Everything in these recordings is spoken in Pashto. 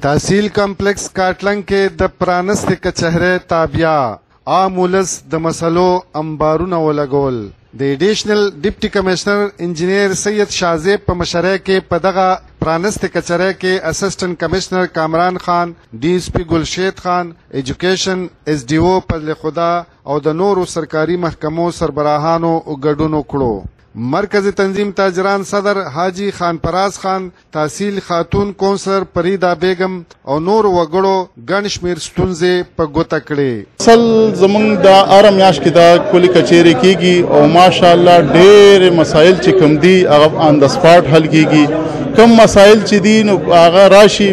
تحصیل کمپلیکس کاټلنګ کې د پرانستې کچهرې تابعه عام ولس د مسلو انبارونه ولګول. د ایډیشنل ډیپټي کمشنر انجینیر سید شازیب په مشرۍ کې په دغه پرانستې کچهرې کې اسسټنټ کمشنر کامران خان، ډي اس پي ګلشید خان، ایجوکیشن اس ډي او فضل خدا او د نورو سرکاري محکمو سربراهانو ګډون وکړو. مرکزی تنظیم تاجران صدر حاجی خان پراز خان، تحصیل خاتون کونسلر پریدا بیگم او نور وګړو ګڼ شمېر ستونزې په ګوته کړې. اصل زمونږ د هره میاشت کې دا کلي کچېرې کېږي او ماشاءالله ډېر مسایل چې کوم دي هغه آن د سپاټ حل کېږي. کوم مسایل چې دي نو هغه راشي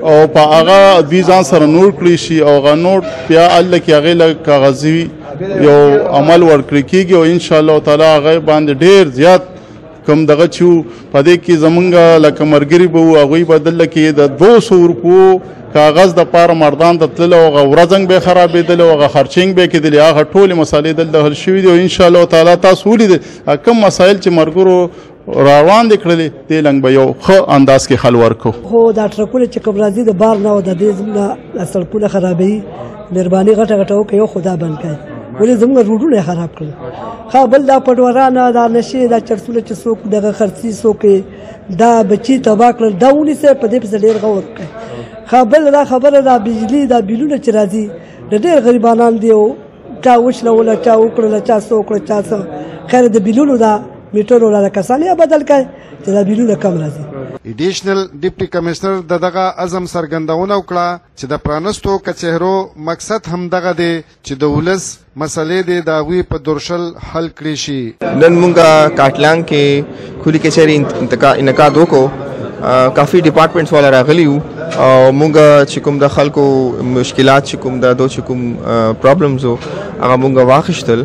او په هغه دوی ځان سره نوټ کړی شي او هغه نوټ بیا هلته کې هغې له کاغذي یو عمل ورکړی کېږي او انشاءالله تعالی هغه باندې ډېر زیات کوم دغه چې وو په دې کې زمونږ لکه ملګري به وو هغوی به دلته کې د 200 روپو کاغذ دپاره مردان ته تللی او هغه ورځنګ به یې خرابېدلی او هغه خرچینګ به یې کېدلې. هغه ټولې مسالې دلته حل شوي دي او انشاءالله تعالی تاسو ولیدل کوم مسایل چې ملګرو روان دي کړلې دې لنګ به یو ښه انداز کې حل ورکړو. خو دا ټرکونه چې کوم راځي د بار نه او د دې زموږ سړکونه خرابوي، مهرباني غټه غټه وکړئ یو خدا بند کړئ ولې زموږ روډونه یې خراب کړل. ښه بل دا پټورانه دا نشې دا چرسونه چې څوک دغه خرڅي څوک دا بچي تباه کړل دا ونیسئ په دې پسې ډېر غور وکړئ. ښه بل دا خبره دا بجلي دا بیلونه چې راځي د ډېر غریبانان دي او چا وشلوله چا وکړله چا څه وکړه چا څه خیر د بیلونو دا میټرو له کسانې بدل کړئ چې دا بیلونه کم راځي. ایډیشنل ډیپټي کمشنر د دغه عزم څرګندونه وکړه چې د پرانستو کچهرو مقصد هم دغه دی چې د ولس مسلې دې د هغوی په درشل حل کړي شي. نن مونږ کاټلنګ کې کلي کچهرې انعقاد وکړو. کافي ډپارټمنټس والا راغلي وو او مونږ چې کوم د خلکو مشکلات چې کوم د چې کوم پرابلمز وو هغه مونږ واخیستل.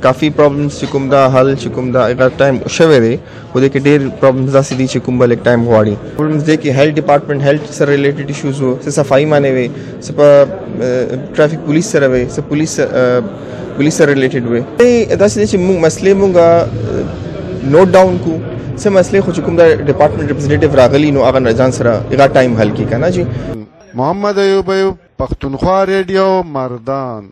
کافي پرابلمز چې کوم د حل چې کوم د هغه ټایم شوی دی خو دې کې ډېر پرابلمز داسې دي چې کوم بل ایک ټایم غواړي. پرابلمز دی کې هیلث ډپارټمنټ هیلث سره ریلیټډ ایشوز وو، څه صفایي باندې وې، څه په ټرافیک پولیس سره وې، څه پولیس سره ریلیټډ وې. داسې دی چې مونږ مسلې مونږ نوٹ ډاون کو څه مسلې خو چې کوم د ډپارټمنټ ریپرزنټیټیو راغلی نو هغه ځان سره هغه ټایم حل کړي که نه جي. محمد ایوب پښتونخوا ریډیو مردان.